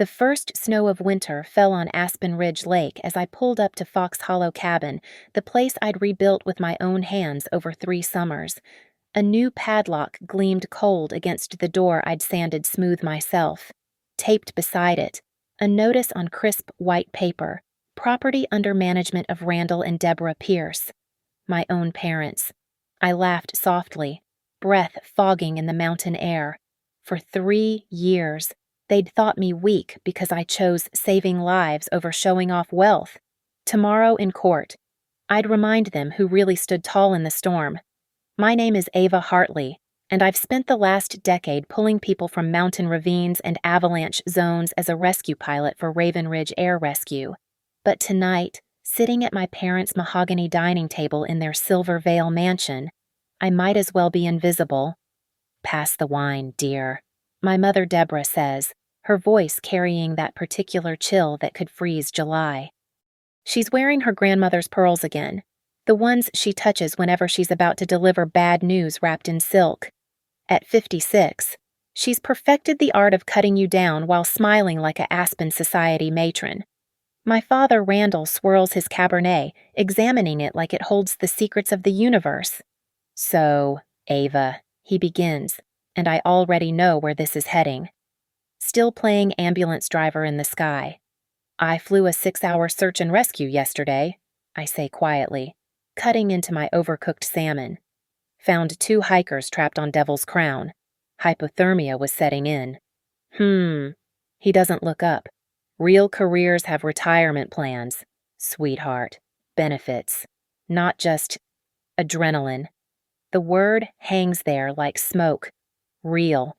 The first snow of winter fell on Aspen Ridge Lake as I pulled up to Fox Hollow Cabin, the place I'd rebuilt with my own hands over 3 summers. A new padlock gleamed cold against the door I'd sanded smooth myself. Taped beside it, a notice on crisp white paper, property under management of Randall and Deborah Pierce. My own parents. I laughed softly, breath fogging in the mountain air. For 3 years, they'd thought me weak because I chose saving lives over showing off wealth. Tomorrow in court, I'd remind them who really stood tall in the storm. My name is Ava Hartley, and I've spent the last decade pulling people from mountain ravines and avalanche zones as a rescue pilot for Raven Ridge Air Rescue. But tonight, sitting at my parents' mahogany dining table in their Silver Vale mansion, I might as well be invisible. "Pass the wine, dear," my mother Deborah says, her voice carrying that particular chill that could freeze July. She's wearing her grandmother's pearls again, the ones she touches whenever she's about to deliver bad news wrapped in silk. At 56, she's perfected the art of cutting you down while smiling like a Aspen Society matron. My father Randall swirls his Cabernet, examining it like it holds the secrets of the universe. "So, Ava," he begins, and I already know where this is heading. Still playing ambulance driver in the sky. "I flew a 6-hour search and rescue yesterday," I say quietly, cutting into my overcooked salmon. "Found 2 hikers trapped on Devil's Crown. Hypothermia was setting in." He doesn't look up. "Real careers have retirement plans, sweetheart. Benefits. Not just adrenaline." The word hangs there like smoke. Real.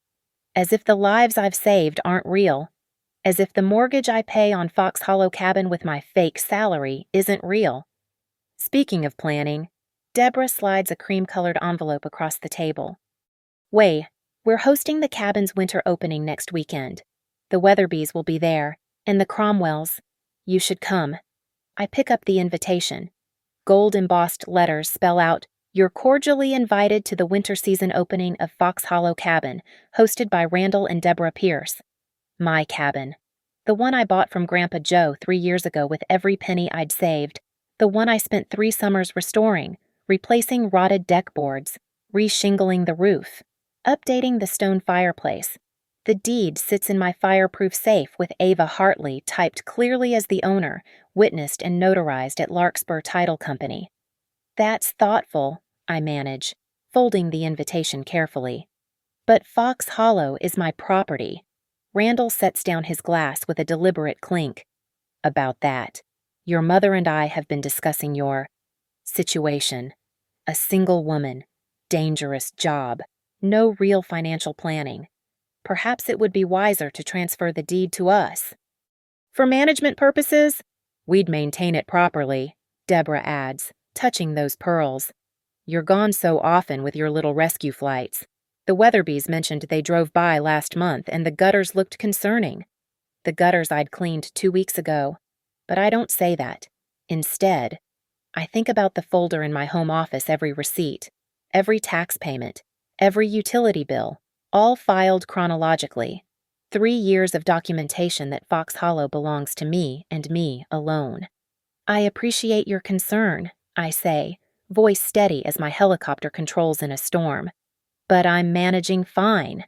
As if the lives I've saved aren't real. As if the mortgage I pay on Fox Hollow Cabin with my fake salary isn't real. Speaking of planning, Deborah slides a cream-colored envelope across the table. We're hosting the cabin's winter opening next weekend. The Weatherbys will be there, and the Cromwells. You should come." I pick up the invitation. Gold-embossed letters spell out, "You're cordially invited to the winter season opening of Fox Hollow Cabin, hosted by Randall and Deborah Pierce." My cabin. The one I bought from Grandpa Joe 3 years ago with every penny I'd saved. The one I spent 3 summers restoring, replacing rotted deck boards, re-shingling the roof, updating the stone fireplace. The deed sits in my fireproof safe with Ava Hartley typed clearly as the owner, witnessed and notarized at Larkspur Title Company. "That's thoughtful," I manage, folding the invitation carefully. "But Fox Hollow is my property." Randall sets down his glass with a deliberate clink. "About that, your mother and I have been discussing your situation. A single woman, dangerous job, no real financial planning. Perhaps it would be wiser to transfer the deed to us." "For management purposes, we'd maintain it properly," Deborah adds, touching those pearls. "You're gone so often with your little rescue flights. The Weatherbys mentioned they drove by last month and the gutters looked concerning. The gutters I'd cleaned 2 weeks ago. But I don't say that. Instead, I think about the folder in my home office every receipt, every tax payment, every utility bill, all filed chronologically. 3 years of documentation that Fox Hollow belongs to me and me alone. "I appreciate your concern," I say, voice steady as my helicopter controls in a storm. "But I'm managing fine."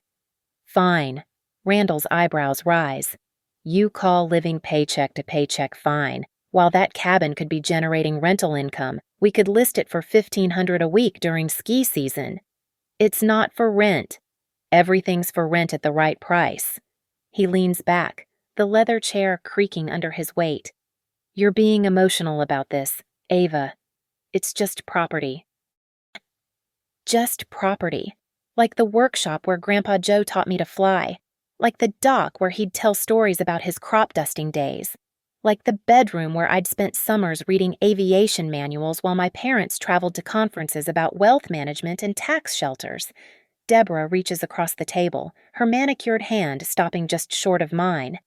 "Fine." Randall's eyebrows rise. "You call living paycheck to paycheck fine. While that cabin could be generating rental income, we could list it for $1,500 a week during ski season." "It's not for rent." "Everything's for rent at the right price." He leans back, the leather chair creaking under his weight. "You're being emotional about this, Ava. It's just property." Just property. Like the workshop where Grandpa Joe taught me to fly. Like the dock where he'd tell stories about his crop dusting days. Like the bedroom where I'd spent summers reading aviation manuals while my parents traveled to conferences about wealth management and tax shelters. Deborah reaches across the table, her manicured hand stopping just short of mine.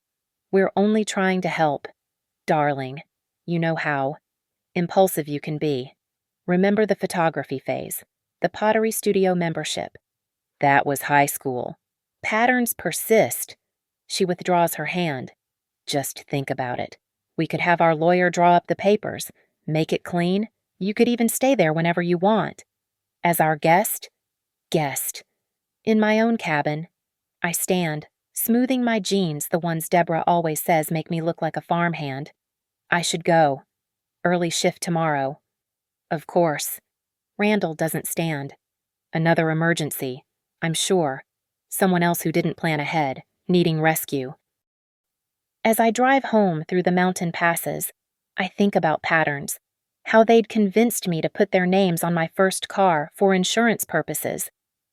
"We're only trying to help. Darling, you know how impulsive you can be. Remember the photography phase, the pottery studio membership. That was high school. Patterns persist. She withdraws her hand. Just think about it. We could have our lawyer draw up the papers, make it clean. You could even stay there whenever you want. As our guest? Guest. In my own cabin. I stand, smoothing my jeans, the ones Deborah always says make me look like a farmhand. I should go. Early shift tomorrow. Of course. Randall doesn't stand. Another emergency, I'm sure. Someone else who didn't plan ahead, needing rescue. As I drive home through the mountain passes, I think about patterns, how they'd convinced me to put their names on my first car for insurance purposes,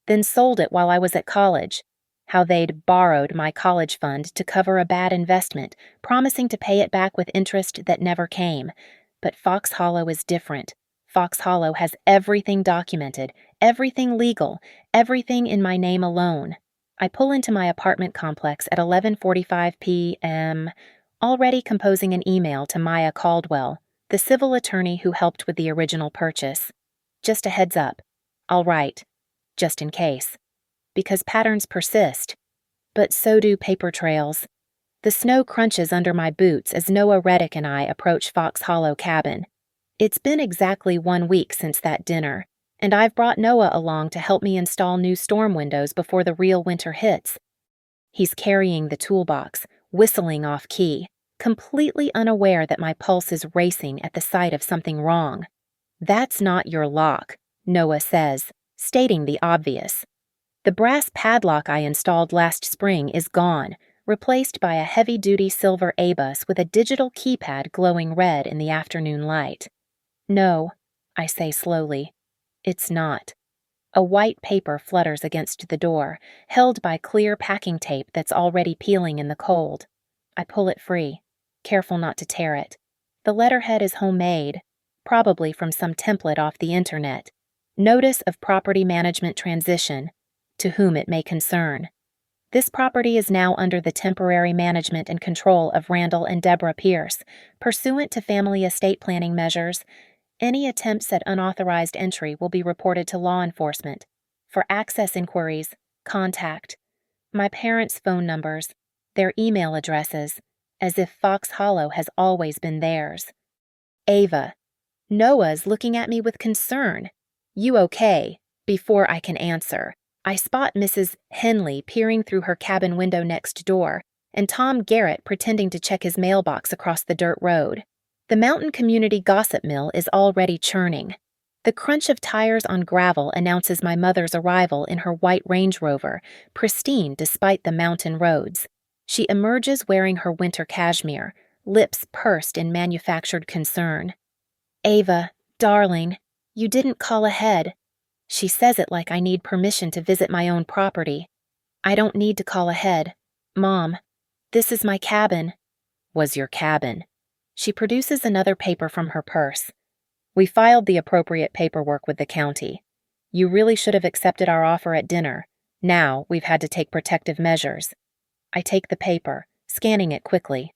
then sold it while I was at college, how they'd borrowed my college fund to cover a bad investment, promising to pay it back with interest that never came. But Fox Hollow is different. Fox Hollow has everything documented, everything legal, everything in my name alone. I pull into my apartment complex at 11:45 p.m., already composing an email to Maya Caldwell, the civil attorney who helped with the original purchase. Just a heads up. I'll write. Just in case. Because patterns persist. But so do paper trails. The snow crunches under my boots as Noah Reddick and I approach Fox Hollow Cabin. It's been exactly 1 week since that dinner, and I've brought Noah along to help me install new storm windows before the real winter hits. He's carrying the toolbox, whistling off-key, completely unaware that my pulse is racing at the sight of something wrong. That's not your lock, Noah says, stating the obvious. The brass padlock I installed last spring is gone, replaced by a heavy-duty silver A-bus with a digital keypad glowing red in the afternoon light. No, I say slowly. It's not. A white paper flutters against the door, held by clear packing tape that's already peeling in the cold. I pull it free, careful not to tear it. The letterhead is homemade, probably from some template off the internet. Notice of property management transition, to whom it may concern. This property is now under the temporary management and control of Randall and Deborah Pierce, pursuant to family estate planning measures. Any attempts at unauthorized entry will be reported to law enforcement. For access inquiries, contact. My parents' phone numbers, their email addresses, as if Fox Hollow has always been theirs. Ava. Noah's looking at me with concern. You okay? Before I can answer, I spot Mrs. Henley peering through her cabin window next door, and Tom Garrett pretending to check his mailbox across the dirt road. The mountain community gossip mill is already churning. The crunch of tires on gravel announces my mother's arrival in her white Range Rover, pristine despite the mountain roads. She emerges wearing her winter cashmere, lips pursed in manufactured concern. Ava, darling, you didn't call ahead. She says it like I need permission to visit my own property. I don't need to call ahead. Mom, this is my cabin. Was your cabin? She produces another paper from her purse. We filed the appropriate paperwork with the county. You really should have accepted our offer at dinner. Now we've had to take protective measures. I take the paper, scanning it quickly.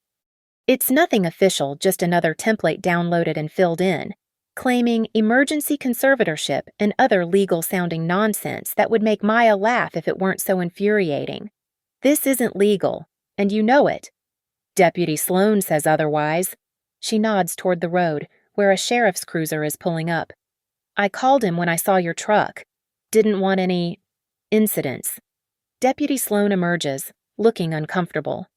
It's nothing official, just another template downloaded and filled in, claiming emergency conservatorship and other legal-sounding nonsense that would make Maya laugh if it weren't so infuriating. This isn't legal, and you know it. Deputy Sloan says otherwise. She nods toward the road, where a sheriff's cruiser is pulling up. I called him when I saw your truck. Didn't want any incidents. Deputy Sloan emerges, looking uncomfortable.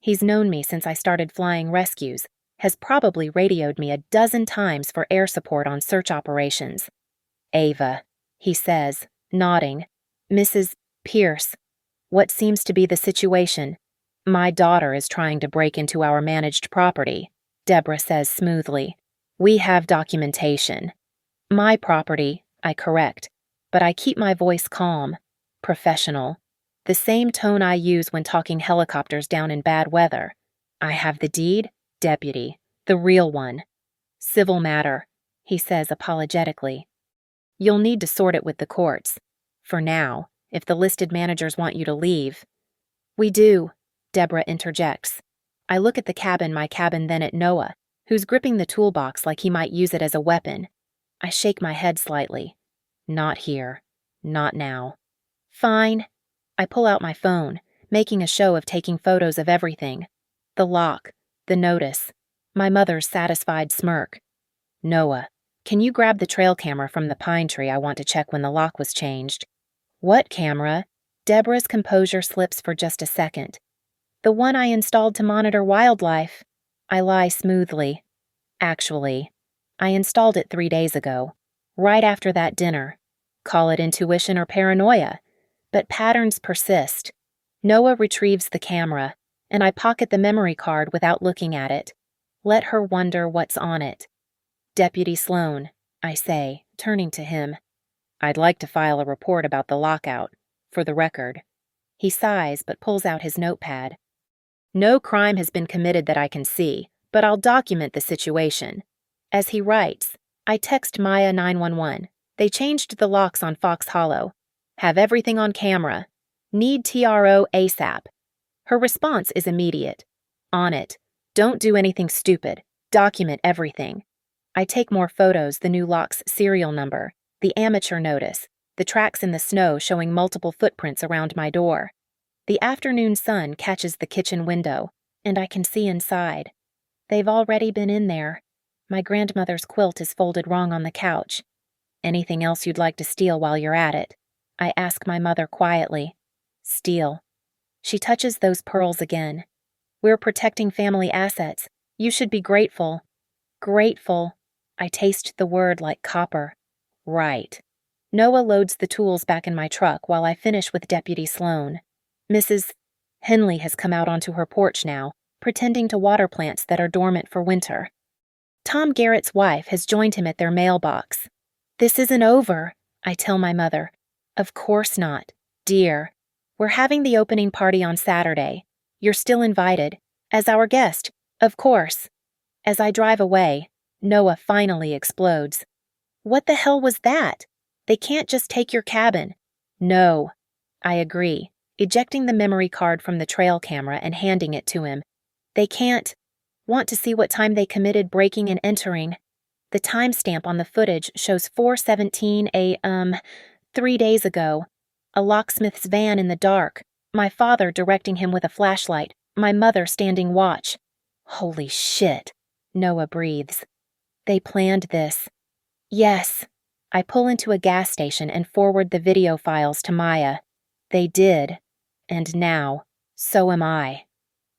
He's known me since I started flying rescues, has probably radioed me a dozen times for air support on search operations. Ava, he says, nodding. Mrs. Pierce, what seems to be the situation? My daughter is trying to break into our managed property, Deborah says smoothly. We have documentation. My property, I correct, but I keep my voice calm, professional, the same tone I use when talking helicopters down in bad weather. I have the deed, deputy, the real one. Civil matter, he says apologetically. You'll need to sort it with the courts. For now, if the listed managers want you to leave. We do, Deborah interjects. I look at my cabin then at Noah, who's gripping the toolbox like he might use it as a weapon. I shake my head slightly. Not here. Not now. Fine. I pull out my phone, making a show of taking photos of everything. The lock, the notice, my mother's satisfied smirk. Noah, can you grab the trail camera from the pine tree? I want to check when the lock was changed. What camera? Deborah's composure slips for just a second. The one I installed to monitor wildlife. I lie smoothly. Actually, I installed it 3 days ago, right after that dinner. Call it intuition or paranoia, but patterns persist. Noah retrieves the camera, and I pocket the memory card without looking at it. Let her wonder what's on it. Deputy Sloan, I say, turning to him. I'd like to file a report about the lockout, for the record. He sighs but pulls out his notepad. No crime has been committed that I can see, but I'll document the situation. As he writes, I text Maya 911. They changed the locks on Fox Hollow. Have everything on camera. Need TRO ASAP. Her response is immediate. On it. Don't do anything stupid. Document everything. I take more photos, the new lock's serial number, the amateur notice, the tracks in the snow showing multiple footprints around my door. The afternoon sun catches the kitchen window, and I can see inside. They've already been in there. My grandmother's quilt is folded wrong on the couch. Anything else you'd like to steal while you're at it? I ask my mother quietly. Steal. She touches those pearls again. We're protecting family assets. You should be grateful. Grateful. I taste the word like copper. Right. Noah loads the tools back in my truck while I finish with Deputy Sloan. Mrs. Henley has come out onto her porch now, pretending to water plants that are dormant for winter. Tom Garrett's wife has joined him at their mailbox. This isn't over, I tell my mother. Of course not, dear. We're having the opening party on Saturday. You're still invited. As our guest, of course. As I drive away, Noah finally explodes. What the hell was that? They can't just take your cabin. No. I agree, ejecting the memory card from the trail camera and handing it to him. They can't. Want to see what time they committed breaking and entering. The timestamp on the footage shows 4:17 a.m. 3 days ago. A locksmith's van in the dark. My father directing him with a flashlight. My mother standing watch. Holy shit, Noah breathes. They planned this. Yes. I pull into a gas station and forward the video files to Maya. They did. And now, so am I.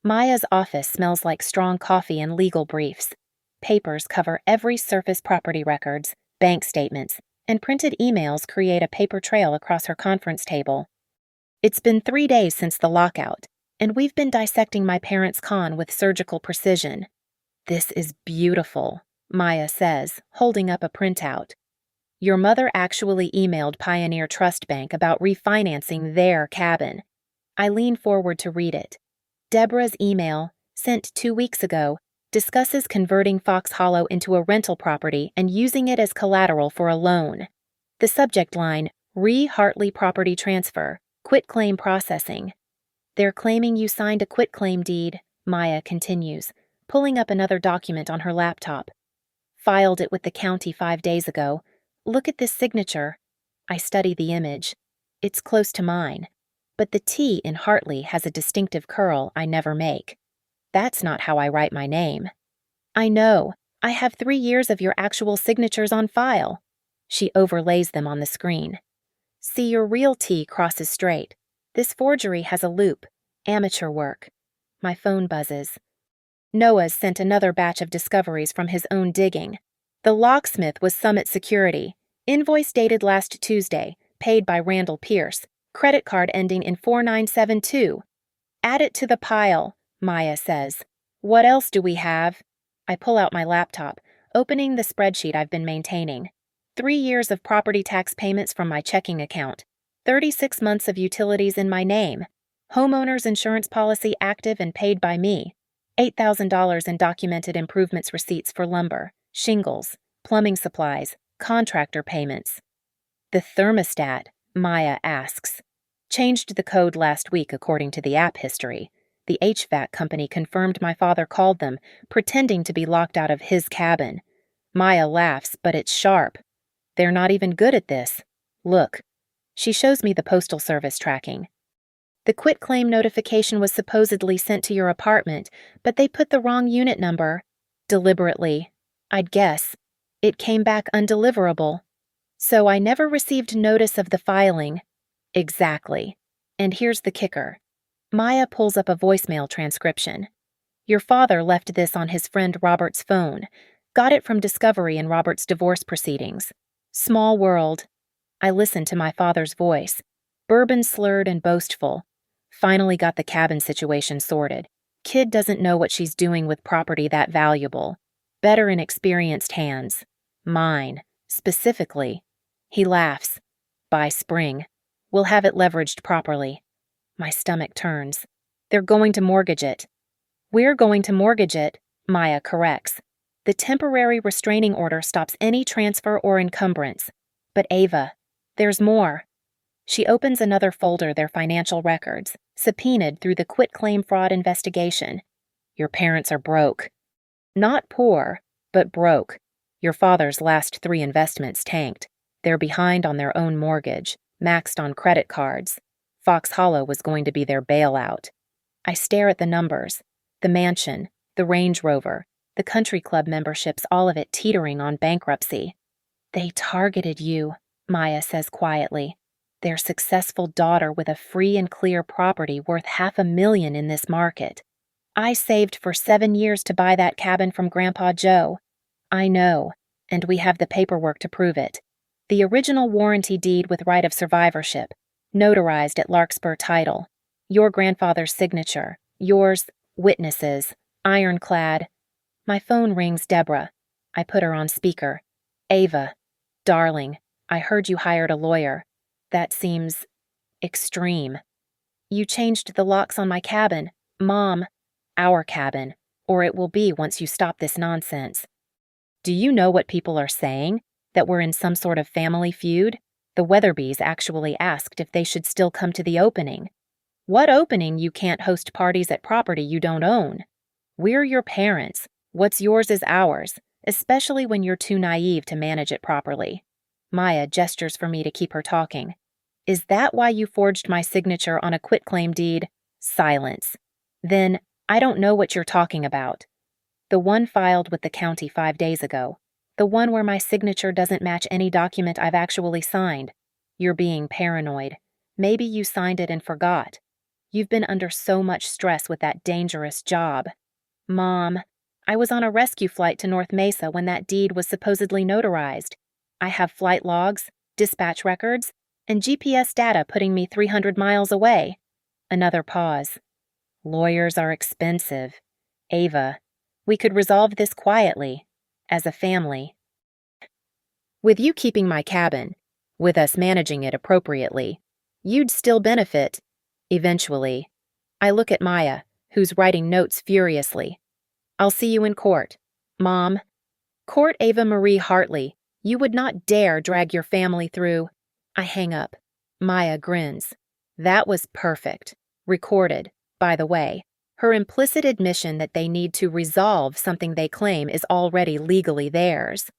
Maya's office smells like strong coffee and legal briefs. Papers cover every surface property records, bank statements, and printed emails create a paper trail across her conference table. It's been 3 days since the lockout, and we've been dissecting my parents' con with surgical precision. This is beautiful, Maya says, holding up a printout. Your mother actually emailed Pioneer Trust Bank about refinancing their cabin. I lean forward to read it. Deborah's email, sent 2 weeks ago, discusses converting Fox Hollow into a rental property and using it as collateral for a loan. The subject line, Hartley Property Transfer, Quitclaim Processing. They're claiming you signed a quitclaim deed, Maya continues, pulling up another document on her laptop. Filed it with the county 5 days ago. Look at this signature. I study the image. It's close to mine. But the T in Hartley has a distinctive curl I never make. That's not how I write my name. I know. I have 3 years of your actual signatures on file. She overlays them on the screen. See, your real T crosses straight. This forgery has a loop. Amateur work. My phone buzzes. Noah's sent another batch of discoveries from his own digging. The locksmith was Summit Security. Invoice dated last Tuesday, paid by Randall Pierce. Credit card ending in 4972. Add it to the pile, Maya says. What else do we have? I pull out my laptop, opening the spreadsheet I've been maintaining. 3 years of property tax payments from my checking account. 36 months of utilities in my name. Homeowner's insurance policy active and paid by me. $8,000 in documented improvements receipts for lumber, shingles, plumbing supplies, contractor payments. The thermostat, Maya asks. Changed the code last week according to the app history. The HVAC company confirmed my father called them, pretending to be locked out of his cabin. Maya laughs, but it's sharp. They're not even good at this. Look. She shows me the Postal Service tracking. The quitclaim notification was supposedly sent to your apartment, but they put the wrong unit number. Deliberately. I'd guess. It came back undeliverable. So I never received notice of the filing. Exactly. And here's the kicker. Maya pulls up a voicemail transcription. Your father left this on his friend Robert's phone. Got it from discovery in Robert's divorce proceedings. Small world. I listened to my father's voice. Bourbon slurred and boastful. Finally got the cabin situation sorted. Kid doesn't know what she's doing with property that valuable. Better in experienced hands. Mine, specifically. He laughs. By spring. We'll have it leveraged properly. My stomach turns. They're going to mortgage it. We're going to mortgage it, Maya corrects. The temporary restraining order stops any transfer or encumbrance. But Ava, there's more. She opens another folder, their financial records, subpoenaed through the quitclaim fraud investigation. Your parents are broke. Not poor, but broke. Your father's last 3 investments tanked. They're behind on their own mortgage, maxed on credit cards. Fox Hollow was going to be their bailout. I stare at the numbers. The mansion, the Range Rover, the country club memberships, all of it teetering on bankruptcy. They targeted you, Maya says quietly. Their successful daughter with a free and clear property worth $500,000 in this market. I saved for 7 years to buy that cabin from Grandpa Joe. I know, and we have the paperwork to prove it. The original warranty deed with right of survivorship, notarized at Larkspur Title. Your grandfather's signature, yours, witnesses, ironclad. My phone rings Deborah. I put her on speaker. Ava, darling, I heard you hired a lawyer. That seems extreme. You changed the locks on my cabin. Mom, our cabin, or it will be once you stop this nonsense. Do you know what people are saying? That we're in some sort of family feud? The Weatherbys actually asked if they should still come to the opening. What opening? You can't host parties at property you don't own. We're your parents. What's yours is ours, especially when you're too naive to manage it properly. Maya gestures for me to keep her talking. Is that why you forged my signature on a quitclaim deed? Silence. Then, I don't know what you're talking about. The one filed with the county 5 days ago. The one where my signature doesn't match any document I've actually signed. You're being paranoid. Maybe you signed it and forgot. You've been under so much stress with that dangerous job. Mom, I was on a rescue flight to North Mesa when that deed was supposedly notarized. I have flight logs, dispatch records, and GPS data putting me 300 miles away. Another pause. Lawyers are expensive. Ava, we could resolve this quietly, as a family. With you keeping my cabin, with us managing it appropriately, you'd still benefit, eventually. I look at Maya, who's writing notes furiously. I'll see you in court. Mom. Court Ava Marie Hartley. You would not dare drag your family through. I hang up. Maya grins. That was perfect. Recorded, by the way. Her implicit admission that they need to resolve something they claim is already legally theirs.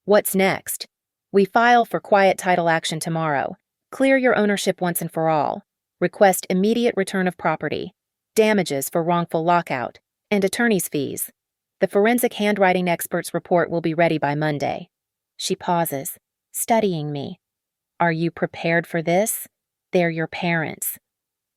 What's next? We file for quiet title action tomorrow. Clear your ownership once and for all. Request immediate return of property. Damages for wrongful lockout. And attorney's fees. The forensic handwriting expert's report will be ready by Monday. She pauses, studying me. Are you prepared for this? They're your parents.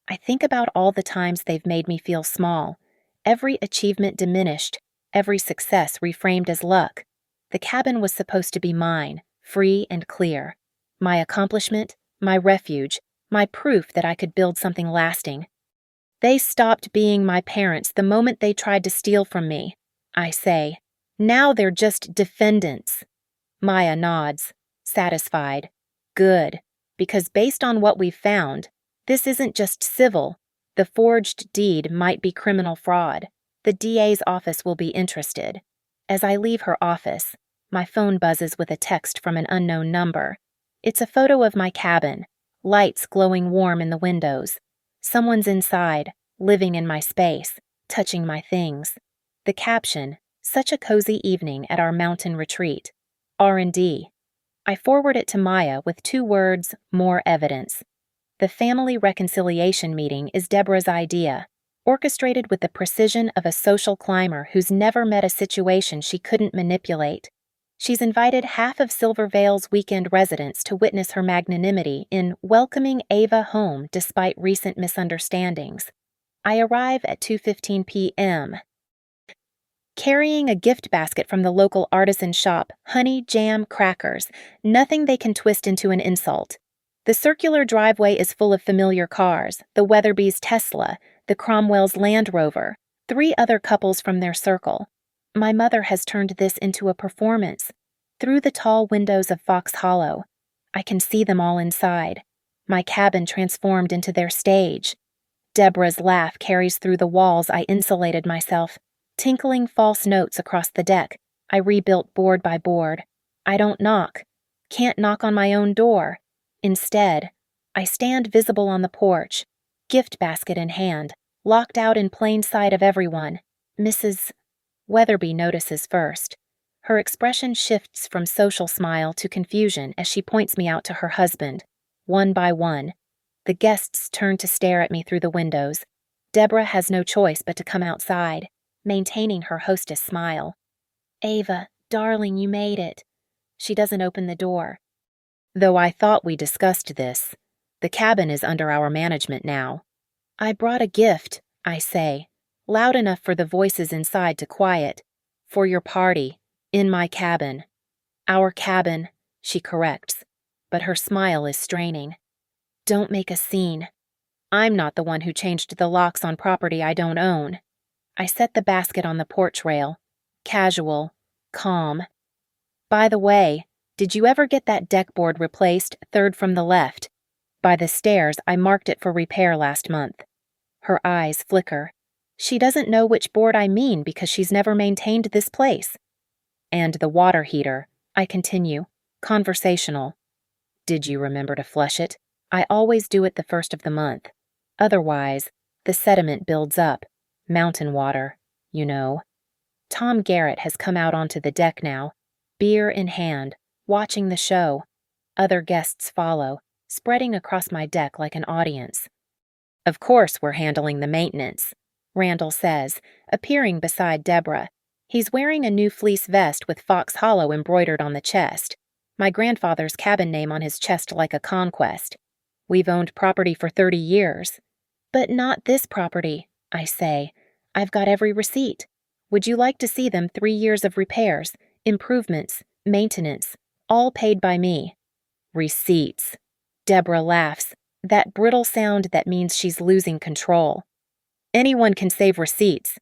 I think about all the times they've made me feel small, every achievement diminished, every success reframed as luck. The cabin was supposed to be mine, free and clear. My accomplishment, my refuge, my proof that I could build something lasting. They stopped being my parents the moment they tried to steal from me. I say, now they're just defendants. Maya nods, satisfied. Good, because based on what we've found, this isn't just civil. The forged deed might be criminal fraud. The DA's office will be interested. As I leave her office, my phone buzzes with a text from an unknown number. It's a photo of my cabin, lights glowing warm in the windows. Someone's inside, living in my space, touching my things. The caption, such a cozy evening at our mountain retreat. R&D. I forward it to Maya with 2 words, more evidence. The family reconciliation meeting is Deborah's idea, orchestrated with the precision of a social climber who's never met a situation she couldn't manipulate. She's invited half of Silver Vale's weekend residents to witness her magnanimity in welcoming Ava home despite recent misunderstandings. I arrive at 2:15 p.m., carrying a gift basket from the local artisan shop, honey jam crackers, nothing they can twist into an insult. The circular driveway is full of familiar cars, the Weatherby's Tesla, the Cromwell's Land Rover, 3 other couples from their circle. My mother has turned this into a performance. Through the tall windows of Fox Hollow, I can see them all inside, my cabin transformed into their stage. Deborah's laugh carries through the walls I insulated myself, tinkling false notes across the deck. I rebuilt board by board. I don't knock. Can't knock on my own door. Instead, I stand visible on the porch, gift basket in hand, locked out in plain sight of everyone. Mrs. Weatherby notices first. Her expression shifts from social smile to confusion as she points me out to her husband. One by one, the guests turn to stare at me through the windows. Deborah has no choice but to come outside, maintaining her hostess smile. Ava, darling, you made it. She doesn't open the door. Though I thought we discussed this, the cabin is under our management now. I brought a gift, I say, loud enough for the voices inside to quiet. For your party, in my cabin. Our cabin, she corrects, but her smile is straining. Don't make a scene. I'm not the one who changed the locks on property I don't own. I set the basket on the porch rail. Casual, calm. By the way, did you ever get that deck board replaced, third from the left? By the stairs, I marked it for repair last month. Her eyes flicker. She doesn't know which board I mean because she's never maintained this place. And the water heater, I continue, conversational. Did you remember to flush it? I always do it the first of the month. Otherwise, the sediment builds up. Mountain water, you know. Tom Garrett has come out onto the deck now, beer in hand, watching the show. Other guests follow, spreading across my deck like an audience. Of course we're handling the maintenance, Randall says, appearing beside Deborah. He's wearing a new fleece vest with Fox Hollow embroidered on the chest. My grandfather's cabin name on his chest like a conquest. We've owned property for 30 years. But not this property, I say. I've got every receipt. Would you like to see them? 3 years of repairs, improvements, maintenance, all paid by me. Receipts. Deborah laughs, that brittle sound that means she's losing control. Anyone can save receipts.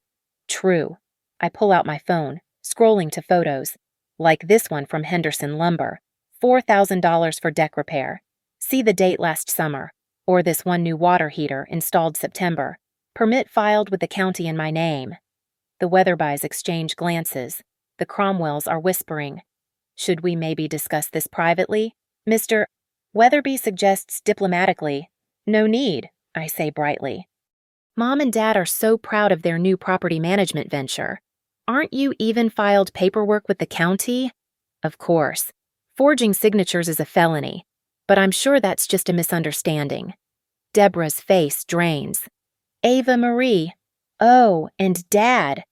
True. I pull out my phone, scrolling to photos. Like this one from Henderson Lumber. $4,000 for deck repair. See the date last summer. Or this one new water heater installed September. Permit filed with the county in my name. The Weatherbys exchange glances. The Cromwells are whispering. Should we maybe discuss this privately? Mr. Weatherby suggests diplomatically. No need, I say brightly. Mom and Dad are so proud of their new property management venture. Aren't you even filed paperwork with the county? Of course. Forging signatures is a felony, but I'm sure that's just a misunderstanding. Deborah's face drains. Ava Marie. Oh, and Dad.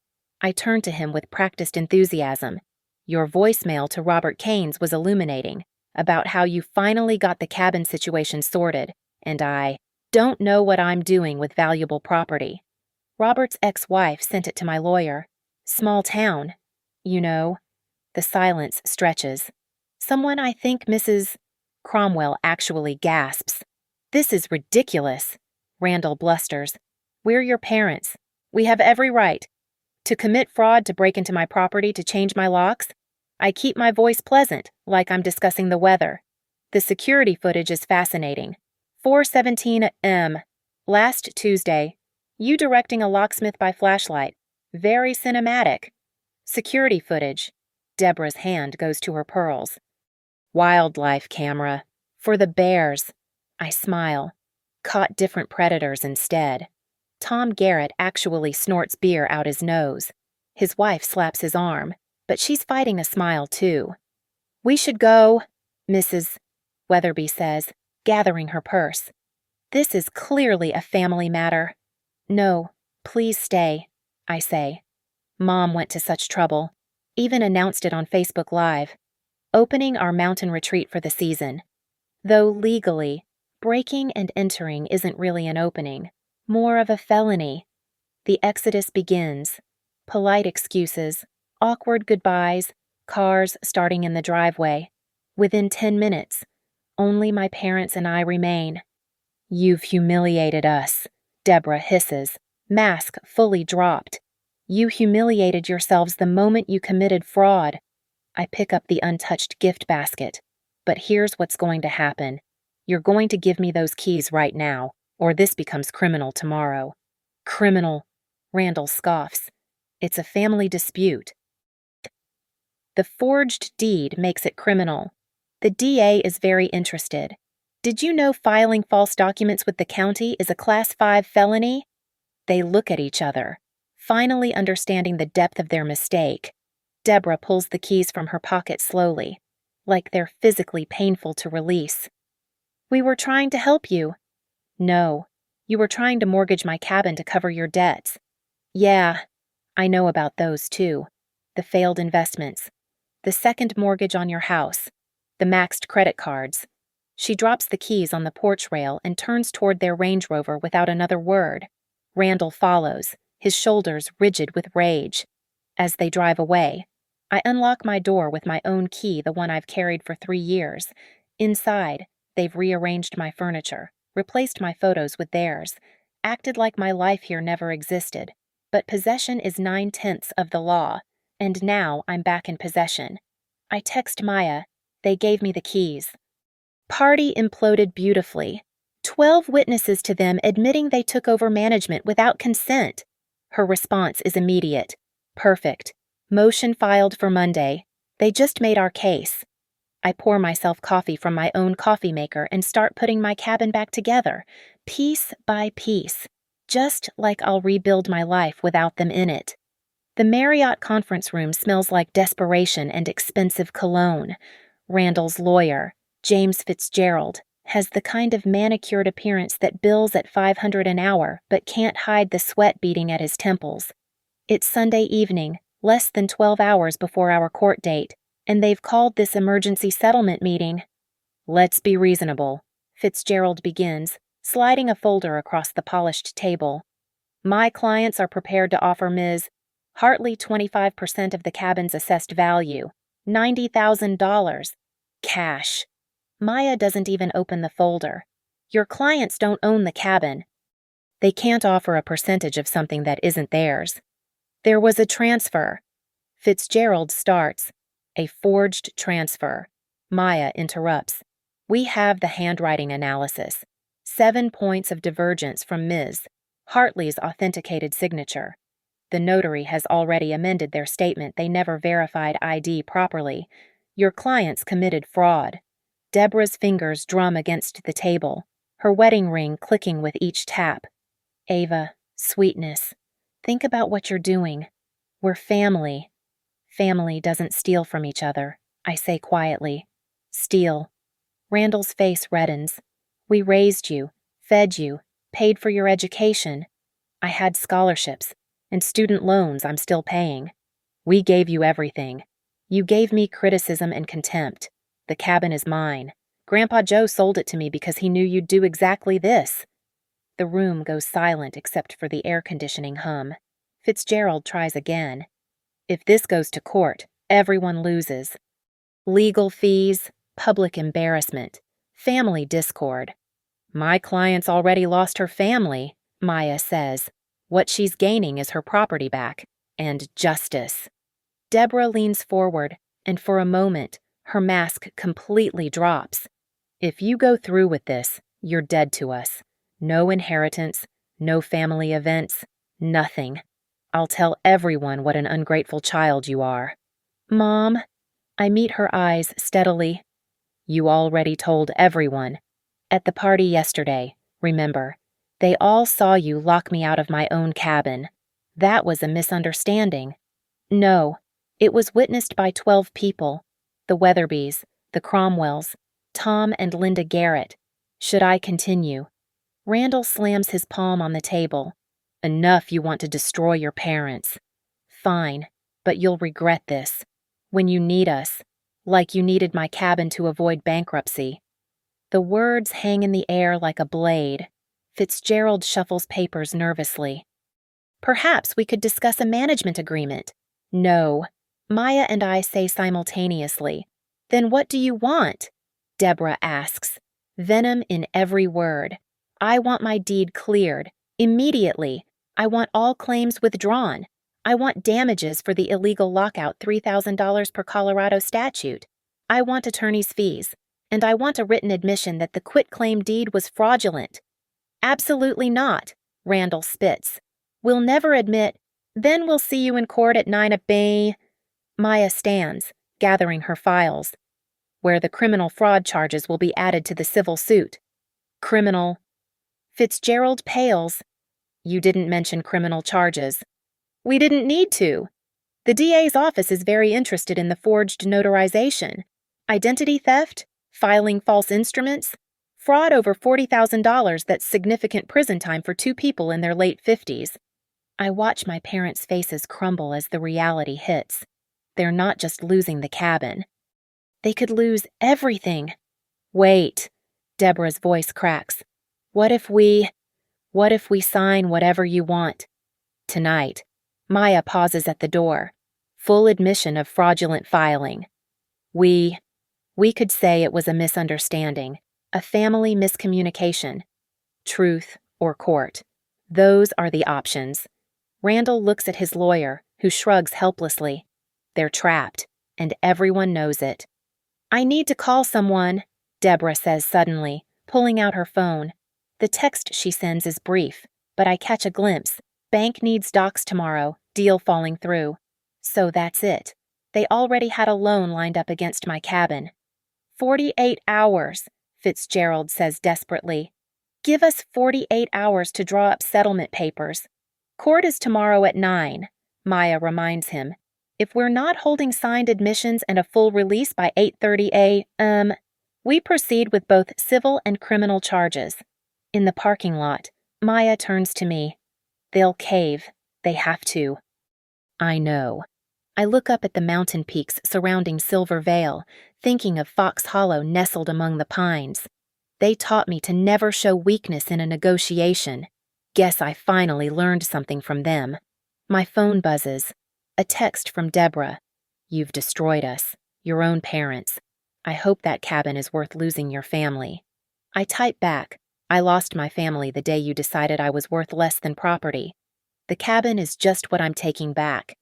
I turn to him with practiced enthusiasm. Your voicemail to Robert Keynes was illuminating, about how you finally got the cabin situation sorted, and I don't know what I'm doing with valuable property. Robert's ex-wife sent it to my lawyer. Small town, you know. The silence stretches. Someone I think Mrs. Cromwell actually gasps. This is ridiculous. Randall blusters. We're your parents. We have every right. To commit fraud, to break into my property, to change my locks? I keep my voice pleasant, like I'm discussing the weather. The security footage is fascinating. 4:17 a.m. Last Tuesday. You directing a locksmith by flashlight. Very cinematic. Security footage. Deborah's hand goes to her pearls. Wildlife camera. For the bears. I smile. Caught different predators instead. Tom Garrett actually snorts beer out his nose. His wife slaps his arm, but she's fighting a smile too. We should go, Mrs. Weatherby says, gathering her purse. This is clearly a family matter. No, please stay, I say. Mom went to such trouble. Even announced it on Facebook Live. Opening our mountain retreat for the season. Though legally, breaking and entering isn't really an opening, more of a felony. The exodus begins. Polite excuses, awkward goodbyes, cars starting in the driveway. Within 10 minutes, only my parents and I remain. You've humiliated us, Deborah hisses, mask fully dropped. You humiliated yourselves the moment you committed fraud. I pick up the untouched gift basket. But here's what's going to happen. You're going to give me those keys right now, or this becomes criminal tomorrow. Criminal, Randall scoffs. It's a family dispute. The forged deed makes it criminal. The DA is very interested. Did you know filing false documents with the county is a Class 5 felony? They look at each other, finally understanding the depth of their mistake. Deborah pulls the keys from her pocket slowly, like they're physically painful to release. We were trying to help you. No, you were trying to mortgage my cabin to cover your debts. Yeah, I know about those too. The failed investments. The second mortgage on your house. The maxed credit cards. She drops the keys on the porch rail and turns toward their Range Rover without another word. Randall follows, his shoulders rigid with rage. As they drive away, I unlock my door with my own key, the one I've carried for 3 years. Inside, they've rearranged my furniture, replaced my photos with theirs, acted like my life here never existed. But possession is 9/10 of the law, and now I'm back in possession. I text Maya. They gave me the keys. Party imploded beautifully. 12 witnesses to them admitting they took over management without consent. Her response is immediate. Perfect. Motion filed for Monday. They just made our case. I pour myself coffee from my own coffee maker and start putting my cabin back together, piece by piece, just like I'll rebuild my life without them in it. The Marriott conference room smells like desperation and expensive cologne. Randall's lawyer, James Fitzgerald, has the kind of manicured appearance that bills at $500 an hour but can't hide the sweat beading at his temples. It's Sunday evening, less than 12 hours before our court date, and they've called this emergency settlement meeting. Let's be reasonable, Fitzgerald begins, sliding a folder across the polished table. My clients are prepared to offer Ms. Hartley 25% of the cabin's assessed value, $90,000. Cash. Maya doesn't even open the folder. Your clients don't own the cabin. They can't offer a percentage of something that isn't theirs. There was a transfer. Fitzgerald starts. A forged transfer. Maya interrupts. We have the handwriting analysis. 7 points of divergence from Ms. Hartley's authenticated signature. The notary has already amended their statement they never verified ID properly. Your clients committed fraud. Deborah's fingers drum against the table, her wedding ring clicking with each tap. Ava, sweetness, think about what you're doing. We're family. Family doesn't steal from each other, I say quietly. Steal. Randall's face reddens. We raised you, fed you, paid for your education. I had scholarships and student loans I'm still paying. We gave you everything. You gave me criticism and contempt. The cabin is mine. Grandpa Joe sold it to me because he knew you'd do exactly this. The room goes silent except for the air conditioning hum. Fitzgerald tries again. If this goes to court, everyone loses. Legal fees, public embarrassment, family discord. My client's already lost her family, Maya says. What she's gaining is her property back, and justice. Deborah leans forward, and for a moment, her mask completely drops. If you go through with this, you're dead to us. No inheritance, no family events, nothing. I'll tell everyone what an ungrateful child you are. Mom, I meet her eyes steadily. You already told everyone. At the party yesterday, remember, they all saw you lock me out of my own cabin. That was a misunderstanding. No, it was witnessed by 12 people. The Weatherbys, the Cromwells, Tom and Linda Garrett. Should I continue? Randall slams his palm on the table. Enough, you want to destroy your parents. Fine, but you'll regret this. When you need us, like you needed my cabin to avoid bankruptcy. The words hang in the air like a blade. Fitzgerald shuffles papers nervously. Perhaps we could discuss a management agreement. No. Maya and I say simultaneously. Then what do you want? Deborah asks, venom in every word. I want my deed cleared, immediately. I want all claims withdrawn. I want damages for the illegal lockout, $3,000 per Colorado statute. I want attorney's fees, and I want a written admission that the quitclaim deed was fraudulent. Absolutely not, Randall spits. We'll never admit. Then we'll see you in court at 9 a.m. Maya stands, gathering her files, where the criminal fraud charges will be added to the civil suit. Criminal. Fitzgerald pales. You didn't mention criminal charges. We didn't need to. The DA's office is very interested in the forged notarization, identity theft, filing false instruments, fraud over $40,000 that's significant prison time for 2 people in their late 50s. I watch my parents' faces crumble as the reality hits. They're not just losing the cabin. They could lose everything. Wait, Deborah's voice cracks. What if we sign whatever you want? Tonight. Maya pauses at the door. Full admission of fraudulent filing. We could say it was a misunderstanding, a family miscommunication. Truth or court. Those are the options. Randall looks at his lawyer, who shrugs helplessly. They're trapped, and everyone knows it. I need to call someone, Deborah says suddenly, pulling out her phone. The text she sends is brief, but I catch a glimpse. Bank needs docs tomorrow, deal falling through. So that's it. They already had a loan lined up against my cabin. 48 hours, Fitzgerald says desperately. Give us 48 hours to draw up settlement papers. Court is tomorrow at 9, Maya reminds him. If we're not holding signed admissions and a full release by 8:30 a.m., we proceed with both civil and criminal charges. In the parking lot, Maya turns to me. They'll cave. They have to. I know. I look up at the mountain peaks surrounding Silver Vale, thinking of Fox Hollow nestled among the pines. They taught me to never show weakness in a negotiation. Guess I finally learned something from them. My phone buzzes. A text from Deborah. You've destroyed us, your own parents. I hope that cabin is worth losing your family. I type back. I lost my family the day you decided I was worth less than property. The cabin is just what I'm taking back.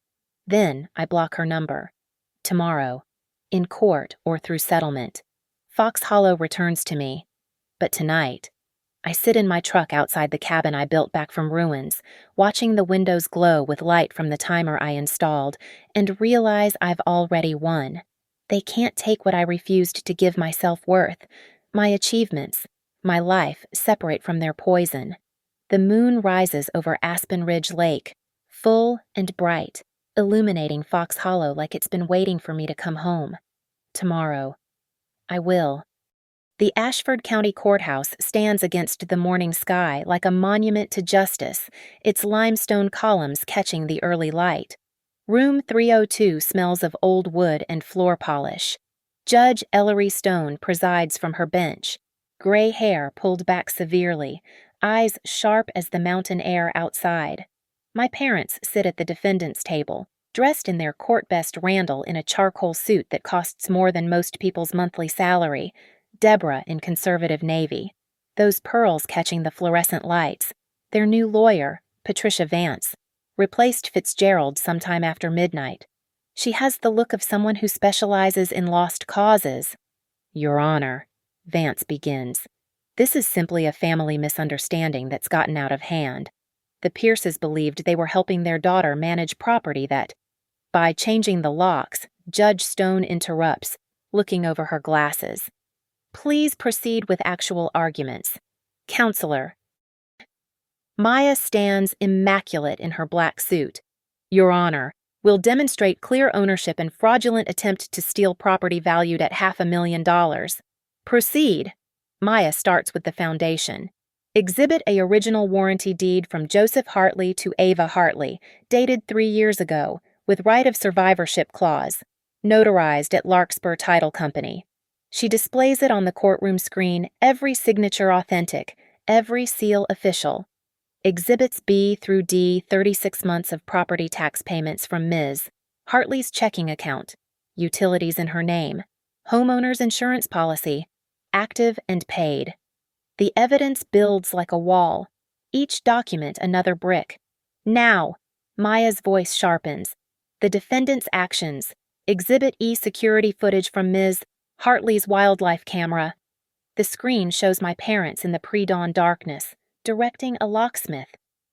Then I block her number. Tomorrow. In court or through settlement. Fox Hollow returns to me. But tonight, I sit in my truck outside the cabin I built back from ruins, watching the windows glow with light from the timer I installed, and realize I've already won. They can't take what I refused to give my self-worth, my achievements, my life separate from their poison. The moon rises over Aspen Ridge Lake, full and bright, illuminating Fox Hollow like it's been waiting for me to come home. Tomorrow. I will. The Ashford County Courthouse stands against the morning sky like a monument to justice, its limestone columns catching the early light. Room 302 smells of old wood and floor polish. Judge Ellery Stone presides from her bench, gray hair pulled back severely, eyes sharp as the mountain air outside. My parents sit at the defendant's table, dressed in their court-best Randall in a charcoal suit that costs more than most people's monthly salary, Deborah in conservative navy, those pearls catching the fluorescent lights. Their new lawyer, Patricia Vance, replaced Fitzgerald sometime after midnight. She has the look of someone who specializes in lost causes. Your Honor, Vance begins. This is simply a family misunderstanding that's gotten out of hand. The Pierces believed they were helping their daughter manage property that, by changing the locks, Judge Stone interrupts, looking over her glasses. Please proceed with actual arguments. Counselor. Maya stands immaculate in her black suit. Your Honor, will demonstrate clear ownership and fraudulent attempt to steal property valued at $500,000. Proceed. Maya starts with the foundation. Exhibit a original warranty deed from Joseph Hartley to Ava Hartley, dated 3 years ago, with right of survivorship clause, notarized at Larkspur Title Company. She displays it on the courtroom screen, every signature authentic, every seal official. Exhibits B through D, 36 months of property tax payments from Ms. Hartley's checking account, utilities in her name, homeowner's insurance policy, active and paid. The evidence builds like a wall, each document another brick. Now, Maya's voice sharpens. The defendant's actions. Exhibit E security footage from Ms. Hartley's wildlife camera. The screen shows my parents in the pre-dawn darkness, directing a locksmith.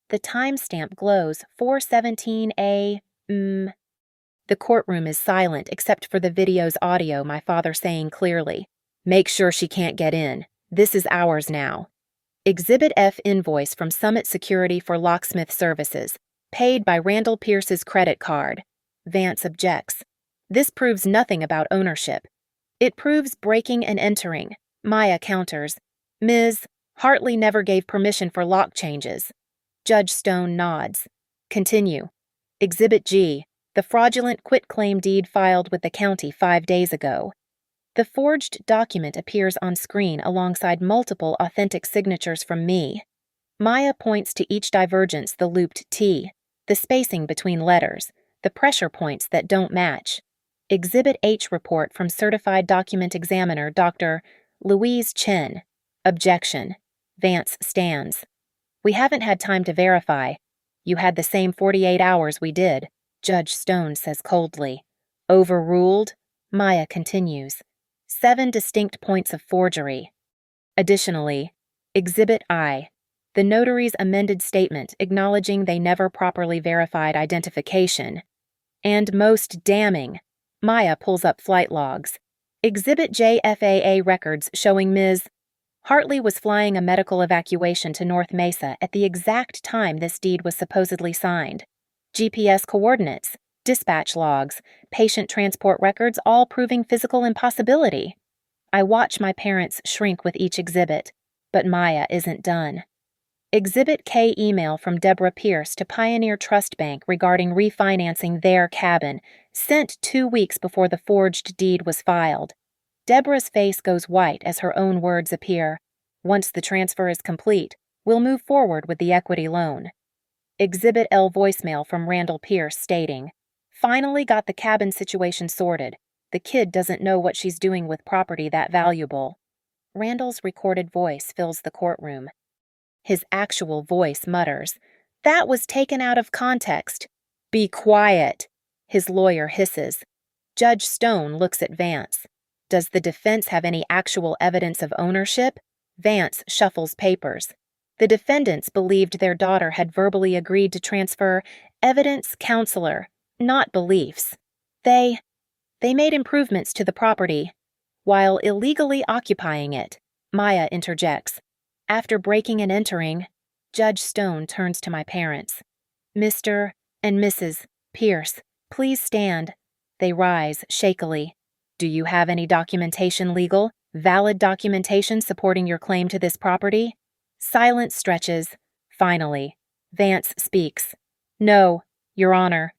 The timestamp glows 4:17 a.m. The courtroom is silent except for the video's audio, my father saying clearly, "Make sure she can't get in. This is ours now." Exhibit F invoice from Summit Security for locksmith services, paid by Randall Pierce's credit card. Vance objects. This proves nothing about ownership. It proves breaking and entering. Maya counters. Ms. Hartley never gave permission for lock changes. Judge Stone nods. Continue. Exhibit G, the fraudulent quitclaim deed filed with the county 5 days ago. The forged document appears on screen alongside multiple authentic signatures from me. Maya points to each divergence, the looped T, the spacing between letters, the pressure points that don't match. Exhibit H report from Certified Document Examiner Dr. Louise Chen. Objection. Vance stands. We haven't had time to verify. You had the same 48 hours we did, Judge Stone says coldly. Overruled? Maya continues. 7 distinct points of forgery. Additionally, Exhibit I, the notary's amended statement acknowledging they never properly verified identification. And most damning, Maya pulls up flight logs. Exhibit J FAA records showing Ms. Hartley was flying a medical evacuation to North Mesa at the exact time this deed was supposedly signed. GPS coordinates, dispatch logs, patient transport records, all proving physical impossibility. I watch my parents shrink with each exhibit, but Maya isn't done. Exhibit K email from Deborah Pierce to Pioneer Trust Bank regarding refinancing their cabin, sent 2 weeks before the forged deed was filed. Deborah's face goes white as her own words appear. Once the transfer is complete, we'll move forward with the equity loan. Exhibit L voicemail from Randall Pierce stating, "Finally got the cabin situation sorted. The kid doesn't know what she's doing with property that valuable." Randall's recorded voice fills the courtroom. His actual voice mutters, "That was taken out of context." "Be quiet," his lawyer hisses. Judge Stone looks at Vance. Does the defense have any actual evidence of ownership? Vance shuffles papers. The defendants believed their daughter had verbally agreed to transfer evidence, counselor, not beliefs. They made improvements to the property while illegally occupying it. Maya interjects. After breaking and entering, Judge Stone turns to my parents. "Mr. and Mrs. Pierce, please stand." They rise shakily. "Do you have any documentation legal, valid documentation supporting your claim to this property?" Silence stretches. Finally, Vance speaks. "No, Your Honor."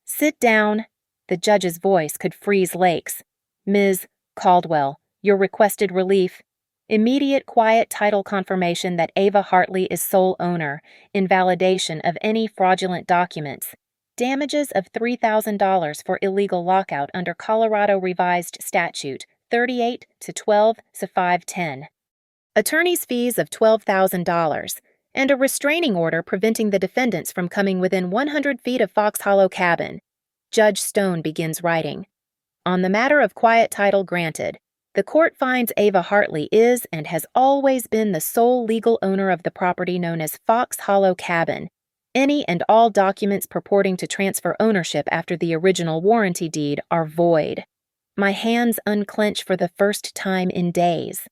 "Sit down." The judge's voice could freeze lakes. "Ms. Caldwell, your requested relief. Immediate quiet title confirmation that Ava Hartley is sole owner, invalidation of any fraudulent documents. Damages of $3,000 for illegal lockout under Colorado Revised Statute 38 to 12 to 510. Attorney's fees of $12,000, and a restraining order preventing the defendants from coming within 100 feet of Fox Hollow Cabin." Judge Stone begins writing. "On the matter of quiet title granted, the court finds Ava Hartley is and has always been the sole legal owner of the property known as Fox Hollow Cabin. Any and all documents purporting to transfer ownership after the original warranty deed are void." My hands unclench for the first time in days.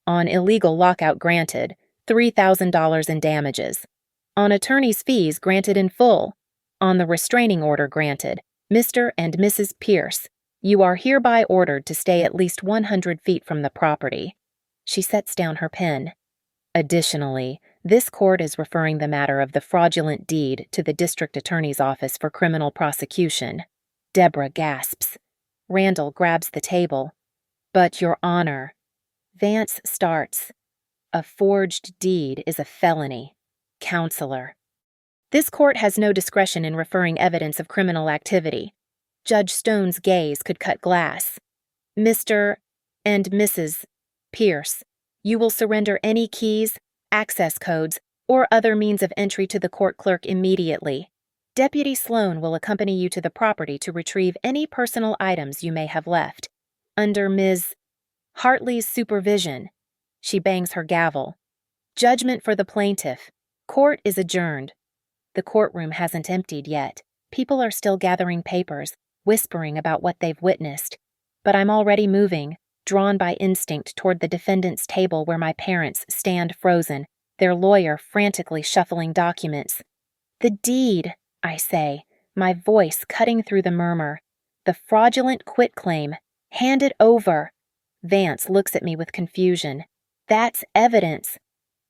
On illegal lockout granted, $3,000 in damages. On attorney's fees granted in full. On the restraining order granted, Mr. and Mrs. Pierce, you are hereby ordered to stay at least 100 feet from the property. She sets down her pen. Additionally, This court is referring the matter of the fraudulent deed to the district attorney's office for criminal prosecution. Deborah gasps. Randall grabs the table. But, Your Honor. Vance starts. A forged deed is a felony. Counselor. This court has no discretion in referring evidence of criminal activity. Judge Stone's gaze could cut glass. Mr. and Mrs. Pierce, you will surrender any keys, access codes, or other means of entry to the court clerk immediately. Deputy Sloan will accompany you to the property to retrieve any personal items you may have left. Under Ms. Hartley's supervision. She bangs her gavel. Judgment for the plaintiff. Court is adjourned. The courtroom hasn't emptied yet. People are still gathering papers, whispering about what they've witnessed. But I'm already moving, drawn by instinct toward the defendant's table where my parents stand frozen, their lawyer frantically shuffling documents. The deed, I say, my voice cutting through the murmur. The fraudulent quitclaim. Hand it over. Vance looks at me with confusion. That's evidence.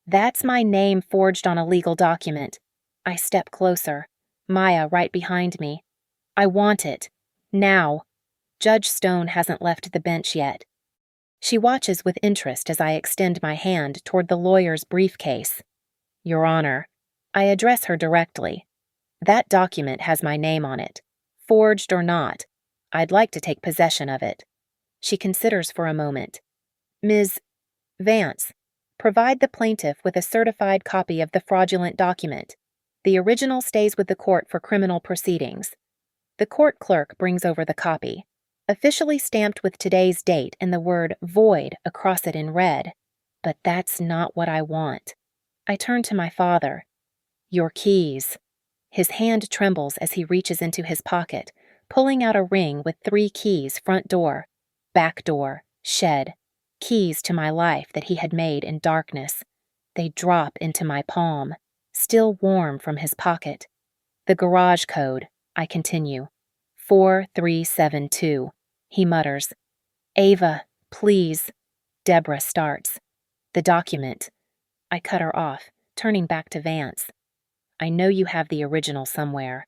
That's my name forged on a legal document. I step closer. Maya right behind me. I want it. Now. Judge Stone hasn't left the bench yet. She watches with interest as I extend my hand toward the lawyer's briefcase. Your Honor, I address her directly. That document has my name on it. Forged or not, I'd like to take possession of it. She considers for a moment. Ms. Vance, provide the plaintiff with a certified copy of the fraudulent document. The original stays with the court for criminal proceedings. The court clerk brings over the copy, officially stamped with today's date and the word void across it in red. But that's not what I want. I turn to my father. Your keys. His hand trembles as he reaches into his pocket, pulling out a ring with 3 keys: front door, back door, shed. Keys to my life that he had made in darkness. They drop into my palm, still warm from his pocket. The garage code, I continue. 4372. He mutters. Ava, please. Deborah starts. The document. I cut her off, turning back to Vance. I know you have the original somewhere.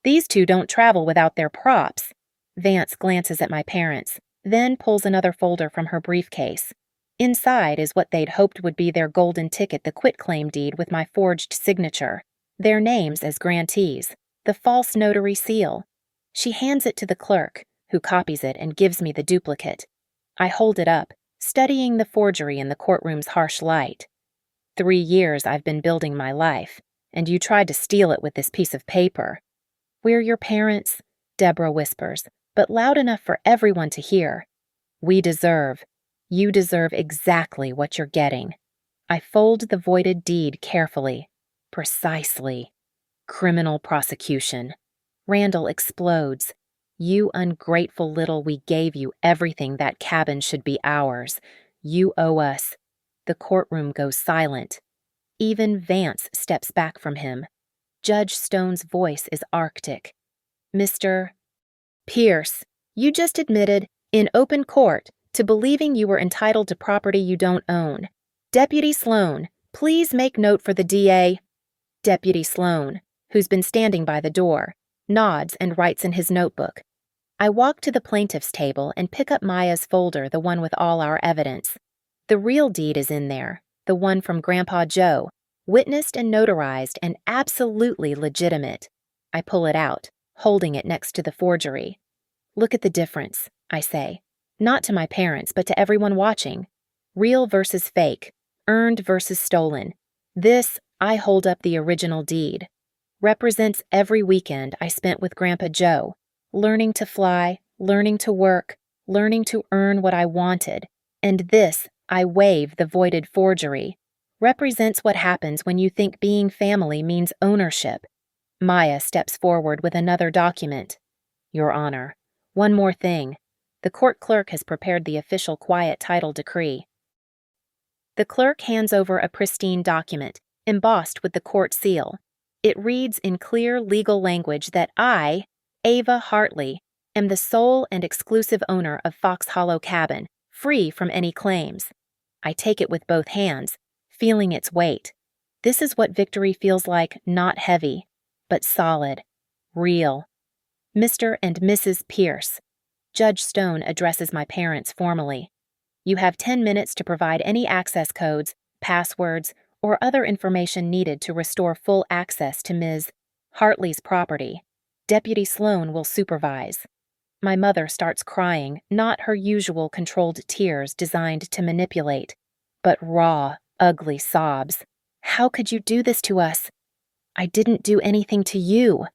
These two don't travel without their props. Vance glances at my parents, then pulls another folder from her briefcase. Inside is what they'd hoped would be their golden ticket, the quitclaim deed with my forged signature, their names as grantees, the false notary seal. She hands it to the clerk, who copies it and gives me the duplicate. I hold it up, studying the forgery in the courtroom's harsh light. 3 years I've been building my life, and you tried to steal it with this piece of paper. We're your parents, Deborah whispers, but loud enough for everyone to hear. You deserve exactly what you're getting. I fold the voided deed carefully. Precisely. Criminal prosecution. Randall explodes. You ungrateful little, we gave you everything. That cabin should be ours. You owe us. The courtroom goes silent. Even Vance steps back from him. Judge Stone's voice is arctic. Mr. Pierce, you just admitted, in open court, to believing you were entitled to property you don't own. Deputy Sloan, please make note for the DA. Deputy Sloan, who's been standing by the door, nods and writes in his notebook. I walk to the plaintiff's table and pick up Maya's folder, the one with all our evidence. The real deed is in there, the one from Grandpa Joe, witnessed and notarized and absolutely legitimate. I pull it out, holding it next to the forgery. Look at the difference, I say. Not to my parents, but to everyone watching. Real versus fake, earned versus stolen. This, I hold up the original deed, represents every weekend I spent with Grandpa Joe, learning to fly, learning to work, learning to earn what I wanted. And this, I waive the voided forgery, represents what happens when you think being family means ownership. Maya steps forward with another document. Your Honor, one more thing. The court clerk has prepared the official quiet title decree. The clerk hands over a pristine document, embossed with the court seal. It reads in clear legal language that I, Ava Hartley, am the sole and exclusive owner of Fox Hollow Cabin, free from any claims. I take it with both hands, feeling its weight. This is what victory feels like, not heavy, but solid, real. Mr. and Mrs. Pierce. Judge Stone addresses my parents formally. You have 10 minutes to provide any access codes, passwords, or other information needed to restore full access to Ms. Hartley's property. Deputy Sloan will supervise. My mother starts crying, not her usual controlled tears designed to manipulate, but raw, ugly sobs. How could you do this to us? I didn't do anything to you.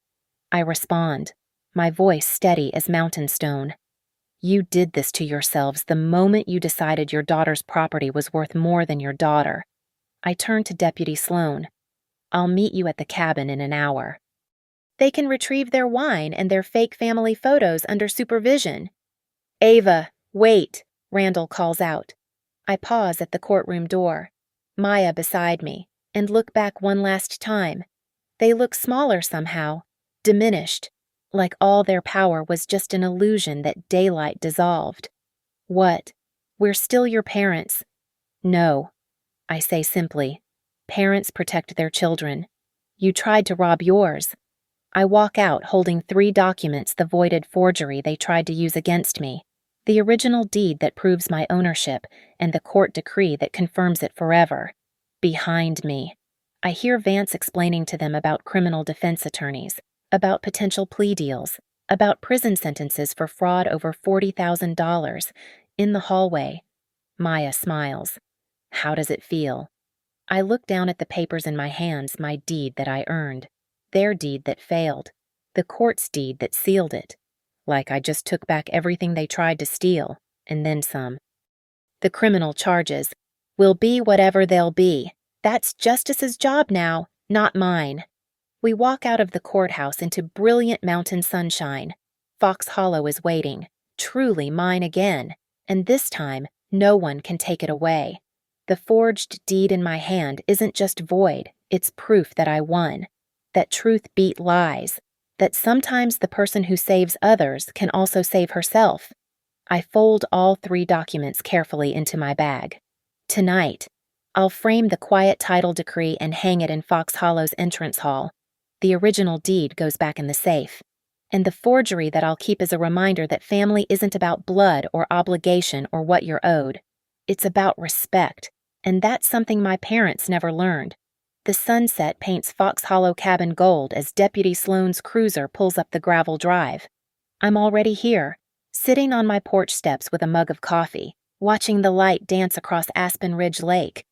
I respond, my voice steady as mountain stone. You did this to yourselves the moment you decided your daughter's property was worth more than your daughter. I turn to Deputy Sloan. I'll meet you at the cabin in an hour. They can retrieve their wine and their fake family photos under supervision. Ava, wait, Randall calls out. I pause at the courtroom door, Maya beside me, and look back one last time. They look smaller somehow, diminished, like all their power was just an illusion that daylight dissolved. What? We're still your parents. No, I say simply. Parents protect their children. You tried to rob yours. I walk out holding 3 documents the voided forgery they tried to use against me, the original deed that proves my ownership, and the court decree that confirms it forever. Behind me. I hear Vance explaining to them about criminal defense attorneys, about potential plea deals, about prison sentences for fraud over $40,000. In the hallway, Maya smiles. How does it feel? I look down at the papers in my hands, my deed that I earned, their deed that failed, the court's deed that sealed it. Like I just took back everything they tried to steal, and then some. The criminal charges will be whatever they'll be. That's justice's job now, not mine. We walk out of the courthouse into brilliant mountain sunshine. Fox Hollow is waiting, truly mine again, and this time no one can take it away. The forged deed in my hand isn't just void, it's proof that I won, that truth beat lies, that sometimes the person who saves others can also save herself. I fold all 3 documents carefully into my bag. Tonight, I'll frame the quiet title decree and hang it in Fox Hollow's entrance hall. The original deed goes back in the safe. And the forgery that I'll keep as a reminder that family isn't about blood or obligation or what you're owed. It's about respect, and that's something my parents never learned. The sunset paints Fox Hollow Cabin gold as Deputy Sloan's cruiser pulls up the gravel drive. I'm already here, sitting on my porch steps with a mug of coffee, watching the light dance across Aspen Ridge Lake.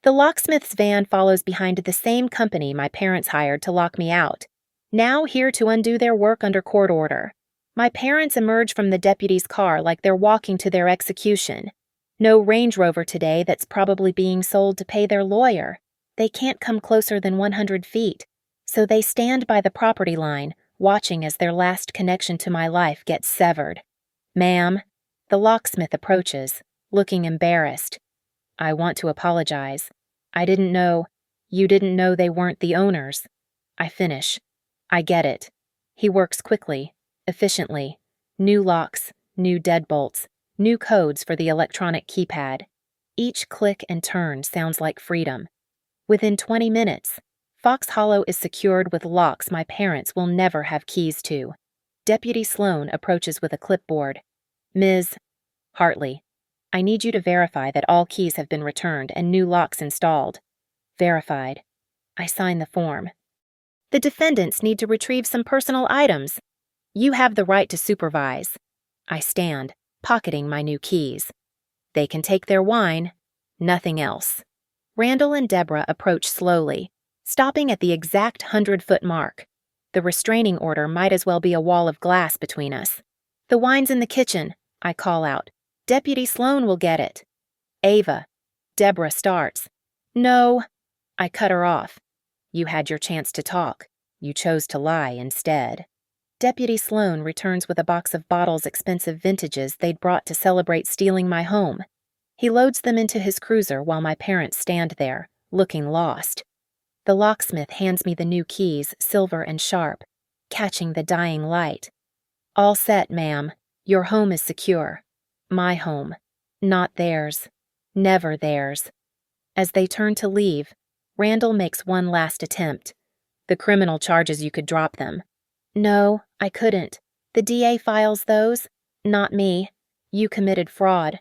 The locksmith's van follows behind the same company my parents hired to lock me out, now here to undo their work under court order. My parents emerge from the deputy's car like they're walking to their execution. No Range Rover today that's probably being sold to pay their lawyer. They can't come closer than 100 feet, so they stand by the property line, watching as their last connection to my life gets severed. Ma'am, the locksmith approaches, looking embarrassed. I want to apologize. You didn't know they weren't the owners. I finish. I get it. He works quickly, efficiently. New locks, new deadbolts, new codes for the electronic keypad. Each click and turn sounds like freedom. Within 20 minutes, Fox Hollow is secured with locks my parents will never have keys to. Deputy Sloan approaches with a clipboard. Ms. Hartley, I need you to verify that all keys have been returned and new locks installed. Verified. I sign the form. The defendants need to retrieve some personal items. You have the right to supervise. I stand, pocketing my new keys. They can take their wine, nothing else. Randall and Deborah approach slowly, stopping at the exact 100-foot mark. The restraining order might as well be a wall of glass between us. The wine's in the kitchen, I call out. Deputy Sloan will get it. Ava. Deborah starts. No. I cut her off. You had your chance to talk. You chose to lie instead. Deputy Sloan returns with a box of bottles expensive vintages they'd brought to celebrate stealing my home. He loads them into his cruiser while my parents stand there, looking lost. The locksmith hands me the new keys, silver and sharp, catching the dying light. All set, ma'am. Your home is secure. My home. Not theirs. Never theirs. As they turn to leave, Randall makes one last attempt. The criminal charges you could drop them. No, I couldn't. The DA files those. Not me. You committed fraud.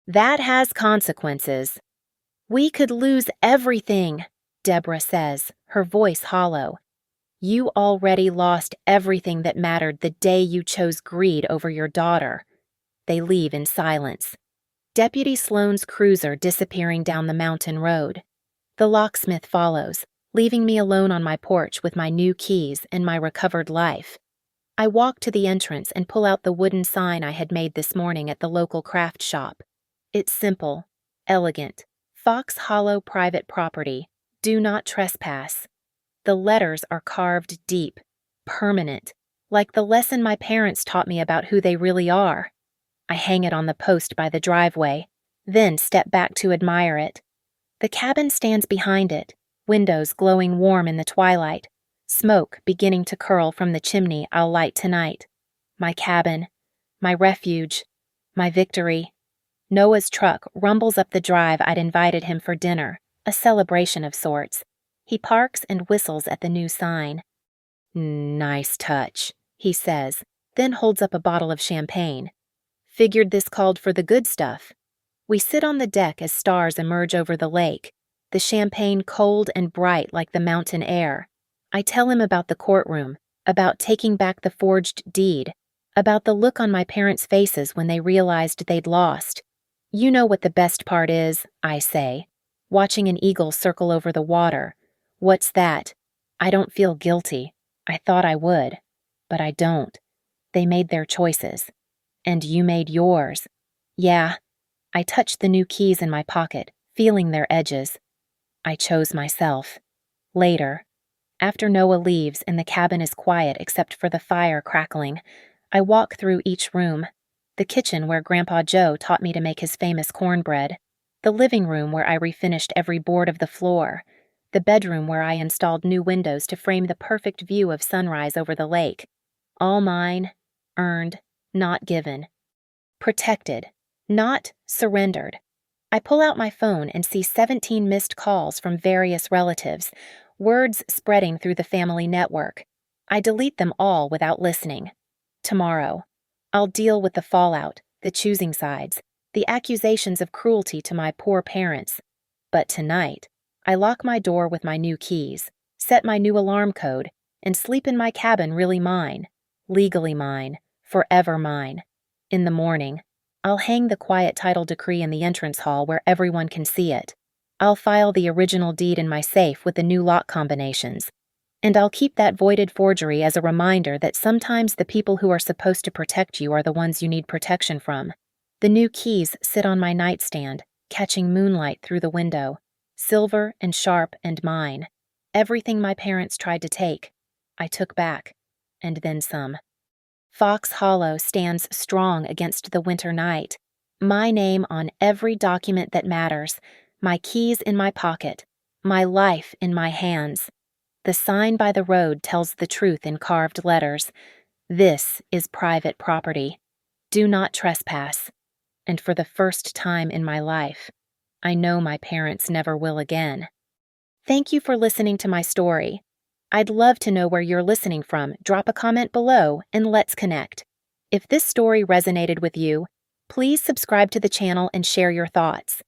That has consequences. We could lose everything, Deborah says, her voice hollow. You already lost everything that mattered the day you chose greed over your daughter. They leave in silence. Deputy Sloane's cruiser disappearing down the mountain road. The locksmith follows, leaving me alone on my porch with my new keys and my recovered life. I walk to the entrance and pull out the wooden sign I had made this morning at the local craft shop. It's simple, elegant. Fox Hollow private property. Do not trespass. The letters are carved deep, permanent, like the lesson my parents taught me about who they really are. I hang it on the post by the driveway, then step back to admire it. The cabin stands behind it, windows glowing warm in the twilight, smoke beginning to curl from the chimney I'll light tonight. My cabin, my refuge, my victory. Noah's truck rumbles up the drive I'd invited him for dinner, a celebration of sorts. He parks and whistles at the new sign. Nice touch, he says, then holds up a bottle of champagne. Figured this called for the good stuff. We sit on the deck as stars emerge over the lake, the champagne cold and bright like the mountain air. I tell him about the courtroom, about taking back the forged deed, about the look on my parents' faces when they realized they'd lost. You know what the best part is, I say, watching an eagle circle over the water. What's that? I don't feel guilty. I thought I would, but I don't. They made their choices. And you made yours. Yeah. I touch the new keys in my pocket, feeling their edges. I chose myself. Later, after Noah leaves and the cabin is quiet except for the fire crackling, I walk through each room. The kitchen where Grandpa Joe taught me to make his famous cornbread. The living room where I refinished every board of the floor. The bedroom where I installed new windows to frame the perfect view of sunrise over the lake. All mine, earned, not given. Protected, not surrendered. I pull out my phone and see 17 missed calls from various relatives, words spreading through the family network. I delete them all without listening. Tomorrow, I'll deal with the fallout, the choosing sides, the accusations of cruelty to my poor parents. But tonight, I lock my door with my new keys, set my new alarm code, and sleep in my cabin really mine, legally mine, forever mine. In the morning, I'll hang the quiet title decree in the entrance hall where everyone can see it. I'll file the original deed in my safe with the new lock combinations. And I'll keep that voided forgery as a reminder that sometimes the people who are supposed to protect you are the ones you need protection from. The new keys sit on my nightstand, catching moonlight through the window, silver and sharp and mine. Everything my parents tried to take, I took back, and then some. Fox Hollow stands strong against the winter night. My name on every document that matters, my keys in my pocket, my life in my hands. The sign by the road tells the truth in carved letters. This is private property. Do not trespass. And for the first time in my life, I know my parents never will again. Thank you for listening to my story. I'd love to know where you're listening from. Drop a comment below and let's connect. If this story resonated with you, please subscribe to the channel and share your thoughts.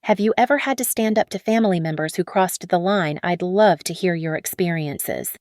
Have you ever had to stand up to family members who crossed the line? I'd love to hear your experiences.